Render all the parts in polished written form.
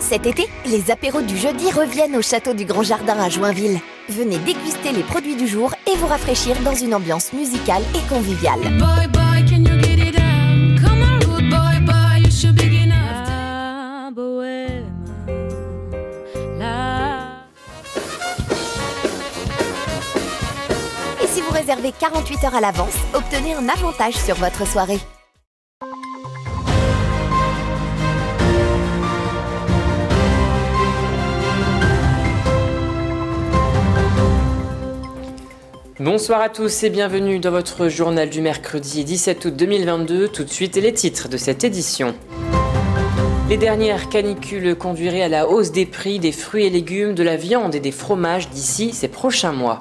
Cet été, les apéros du jeudi reviennent au château du Grand Jardin à Joinville. Venez déguster les produits du jour et vous rafraîchir dans une ambiance musicale et conviviale. Boy, boy, can you get it down? Come on, good boy, boy, you should be enough. La bohème, la... Et si vous réservez 48 heures à l'avance, obtenez un avantage sur votre soirée. Bonsoir à tous et bienvenue dans votre journal du mercredi 17 août 2022. Tout de suite, les titres de cette édition. Les dernières canicules conduiraient à la hausse des prix des fruits et légumes, de la viande et des fromages d'ici ces prochains mois.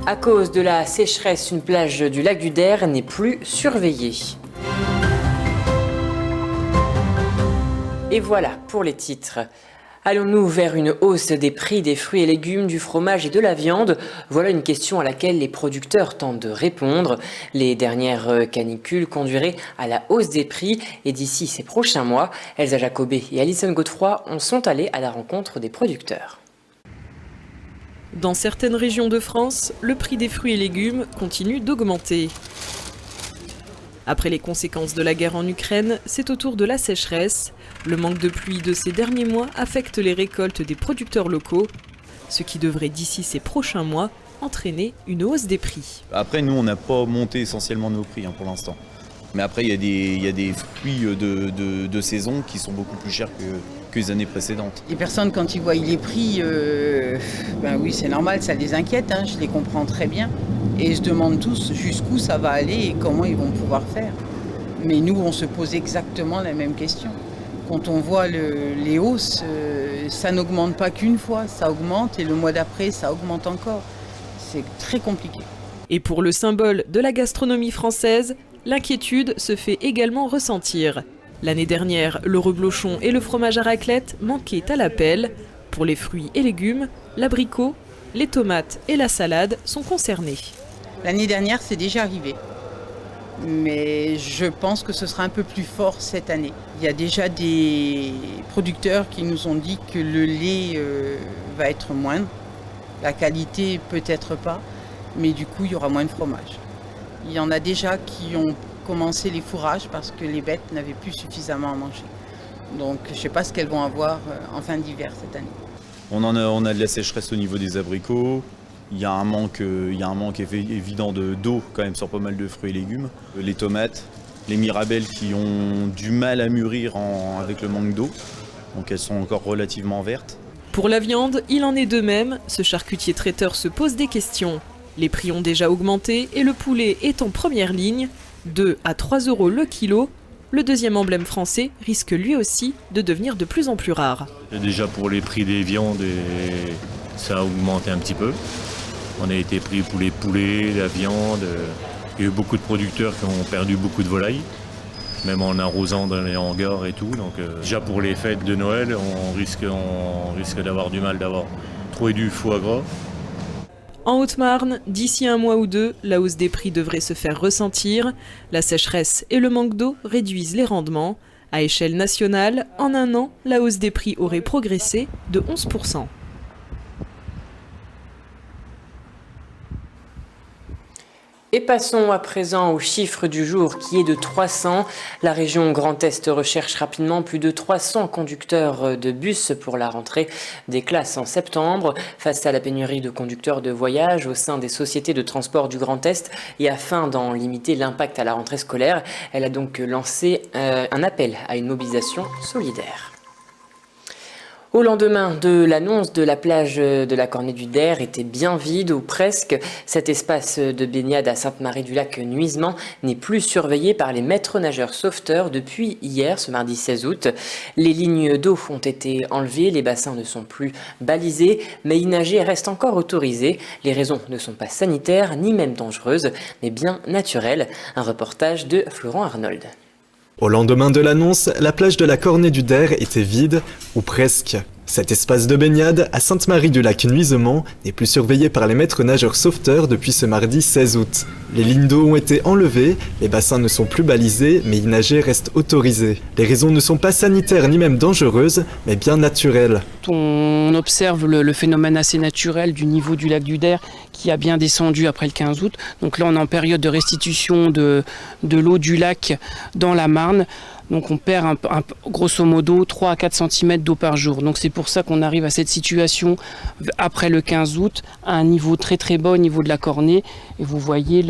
À cause de la sécheresse, une plage du lac du Der n'est plus surveillée. Et voilà pour les titres. Allons-nous vers une hausse des prix des fruits et légumes, du fromage et de la viande? Voilà une question à laquelle les producteurs tentent de répondre. Les dernières canicules conduiraient à la hausse des prix et d'ici ces prochains mois, Elsa Jacobet et Alison Godefroy sont allées à la rencontre des producteurs. Dans certaines régions de France, le prix des fruits et légumes continue d'augmenter. Après les conséquences de la guerre en Ukraine, c'est au tour de la sécheresse. Le manque de pluie de ces derniers mois affecte les récoltes des producteurs locaux, ce qui devrait d'ici ces prochains mois entraîner une hausse des prix. Après, nous, on n'a pas monté essentiellement nos prix pour l'instant. Mais après, il y a des fruits de saison qui sont beaucoup plus chers que les années précédentes. Les personnes, quand ils voient les prix, oui, c'est normal, ça les inquiète, je les comprends très bien. Et ils se demandent tous jusqu'où ça va aller et comment ils vont pouvoir faire. Mais nous, on se pose exactement la même question. Quand on voit les hausses, ça n'augmente pas qu'une fois, ça augmente et le mois d'après, ça augmente encore. C'est très compliqué. Et pour le symbole de la gastronomie française, l'inquiétude se fait également ressentir. L'année dernière, le reblochon et le fromage à raclette manquaient à l'appel. Pour les fruits et légumes, l'abricot, les tomates et la salade sont concernés. L'année dernière, c'est déjà arrivé. Mais je pense que ce sera un peu plus fort cette année. Il y a déjà des producteurs qui nous ont dit que le lait va être moindre. La qualité peut-être pas, mais du coup, il y aura moins de fromage. Il y en a déjà qui ont commencé les fourrages parce que les bêtes n'avaient plus suffisamment à manger. Donc je ne sais pas ce qu'elles vont avoir en fin d'hiver cette année. On a de la sécheresse au niveau des abricots. Il y a un manque évident d'eau quand même sur pas mal de fruits et légumes. Les tomates, les mirabelles qui ont du mal à mûrir avec le manque d'eau. Donc elles sont encore relativement vertes. Pour la viande, il en est de même. Ce charcutier traiteur se pose des questions. Les prix ont déjà augmenté et le poulet est en première ligne. 2 à 3 € le kilo. Le deuxième emblème français risque lui aussi de devenir de plus en plus rare. Et déjà pour les prix des viandes, ça a augmenté un petit peu. On a été pris pour les poulets, la viande. Il y a eu beaucoup de producteurs qui ont perdu beaucoup de volailles, même en arrosant dans les hangars et tout. Donc déjà pour les fêtes de Noël, on risque d'avoir du mal d'avoir trouvé du foie gras. En Haute-Marne, d'ici un mois ou deux, la hausse des prix devrait se faire ressentir. La sécheresse et le manque d'eau réduisent les rendements. À échelle nationale, en un an, la hausse des prix aurait progressé de 11%. Et passons à présent au chiffre du jour qui est de 300. La région Grand Est recherche rapidement plus de 300 conducteurs de bus pour la rentrée des classes en septembre. Face à la pénurie de conducteurs de voyage au sein des sociétés de transport du Grand Est et afin d'en limiter l'impact à la rentrée scolaire, elle a donc lancé un appel à une mobilisation solidaire. Au lendemain de l'annonce de la plage de la Cornée du Der était bien vide ou presque, cet espace de baignade à Sainte-Marie-du-Lac-Nuisement n'est plus surveillé par les maîtres nageurs sauveteurs depuis hier, ce mardi 16 août. Les lignes d'eau ont été enlevées, les bassins ne sont plus balisés, mais y nager reste encore autorisé. Les raisons ne sont pas sanitaires ni même dangereuses, mais bien naturelles. Un reportage de Florent Arnold. Au lendemain de l'annonce, la plage de la Cornée du Der était vide, ou presque. Cet espace de baignade à Sainte-Marie-du-Lac-Nuisemont n'est plus surveillé par les maîtres nageurs sauveteurs depuis ce mardi 16 août. Les lignes d'eau ont été enlevées, les bassins ne sont plus balisés, mais y nager reste autorisé. Les raisons ne sont pas sanitaires ni même dangereuses, mais bien naturelles. On observe le phénomène assez naturel du niveau du lac du Der qui a bien descendu après le 15 août. Donc là, on est en période de restitution de l'eau du lac dans la Marne. Donc on perd grosso modo 3 à 4 cm d'eau par jour. Donc c'est pour ça qu'on arrive à cette situation après le 15 août à un niveau très très bas au niveau de la cornée. Et vous voyez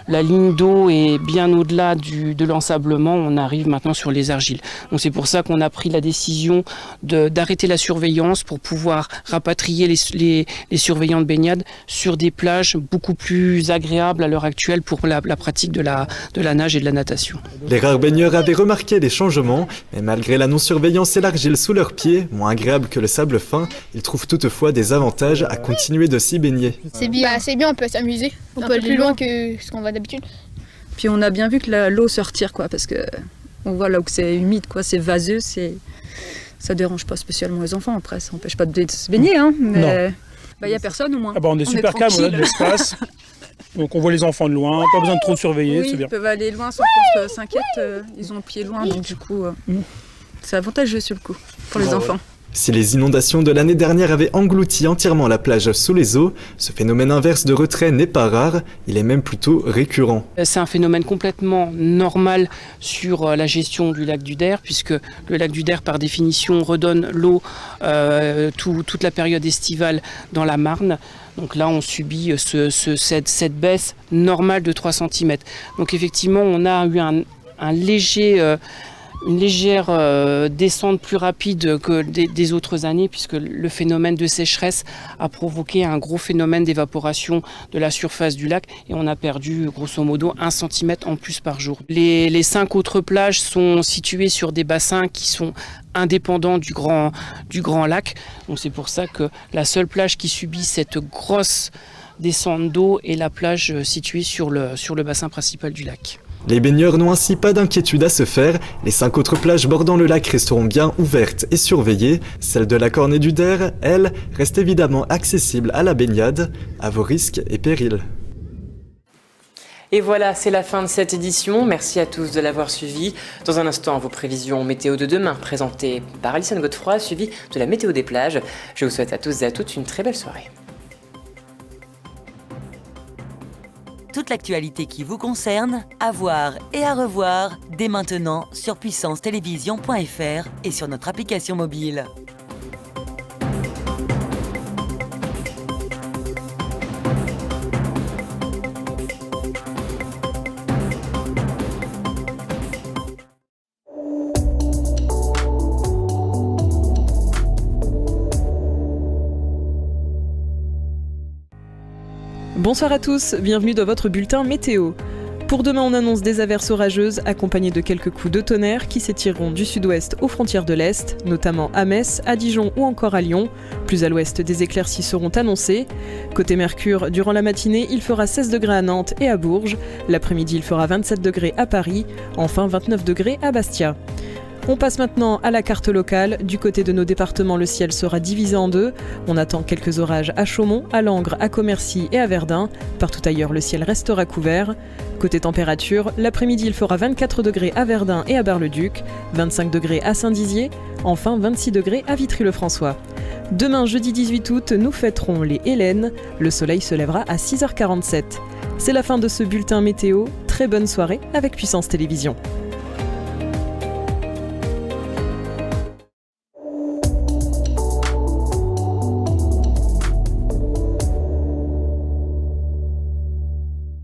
la ligne d'eau est bien au-delà de l'ensablement. On arrive maintenant sur les argiles. Donc c'est pour ça qu'on a pris la décision d'arrêter la surveillance pour pouvoir rapatrier les surveillants de baignade sur des plages beaucoup plus agréables à l'heure actuelle pour la pratique de la nage et de la natation. Les rares baigneurs avaient remarqué des changements, mais malgré la non-surveillance et l'argile sous leurs pieds, moins agréable que le sable fin, ils trouvent toutefois des avantages à continuer de s'y baigner. C'est bien, on peut s'amuser. On peut aller plus loin que ce qu'on va d'habitude. Puis on a bien vu que l'eau se retire, quoi, parce que on voit là où c'est humide, quoi, c'est vaseux, ça dérange pas spécialement les enfants. Après, ça n'empêche pas de se baigner, hein, mais il y a personne au moins. On est super calme, on a de l'espace. Donc on voit les enfants de loin, pas besoin de trop surveiller, oui, c'est bien. Ils peuvent aller loin sans qu'on s'inquiète, ils ont le pied loin, donc du coup, c'est avantageux sur le coup pour les enfants. Si les inondations de l'année dernière avaient englouti entièrement la plage sous les eaux, ce phénomène inverse de retrait n'est pas rare, il est même plutôt récurrent. C'est un phénomène complètement normal sur la gestion du lac du Der, puisque le lac du Der, par définition, redonne l'eau toute la période estivale dans la Marne. Donc là, on subit cette baisse normale de 3 cm. Donc effectivement, on a eu une légère descente plus rapide que des autres années, puisque le phénomène de sécheresse a provoqué un gros phénomène d'évaporation de la surface du lac et on a perdu grosso modo 1 cm en plus par jour. Les 5 autres plages sont situées sur des bassins qui sont indépendants du grand lac. Donc c'est pour ça que la seule plage qui subit cette grosse descente d'eau est la plage située sur le bassin principal du lac. Les baigneurs n'ont ainsi pas d'inquiétude à se faire, les 5 autres plages bordant le lac resteront bien ouvertes et surveillées. Celle de la Cornée du Der, elle, reste évidemment accessible à la baignade, à vos risques et périls. Et voilà, c'est la fin de cette édition. Merci à tous de l'avoir suivi. Dans un instant, vos prévisions météo de demain, présentées par Alison Godefroy, suivies de la météo des plages. Je vous souhaite à tous et à toutes une très belle soirée. Toute l'actualité qui vous concerne, à voir et à revoir dès maintenant sur puissancetelevision.fr et sur notre application mobile. Bonsoir à tous, bienvenue dans votre bulletin météo. Pour demain, on annonce des averses orageuses accompagnées de quelques coups de tonnerre qui s'étireront du sud-ouest aux frontières de l'Est, notamment à Metz, à Dijon ou encore à Lyon. Plus à l'ouest, des éclaircies seront annoncées. Côté Mercure, durant la matinée, il fera 16 degrés à Nantes et à Bourges. L'après-midi, il fera 27 degrés à Paris. Enfin, 29 degrés à Bastia. On passe maintenant à la carte locale. Du côté de nos départements, le ciel sera divisé en deux. On attend quelques orages à Chaumont, à Langres, à Commercy et à Verdun. Partout ailleurs, le ciel restera couvert. Côté température, l'après-midi, il fera 24 degrés à Verdun et à Bar-le-Duc, 25 degrés à Saint-Dizier, enfin 26 degrés à Vitry-le-François. Demain, jeudi 18 août, nous fêterons les Hélènes. Le soleil se lèvera à 6h47. C'est la fin de ce bulletin météo. Très bonne soirée avec Puissance Télévisions.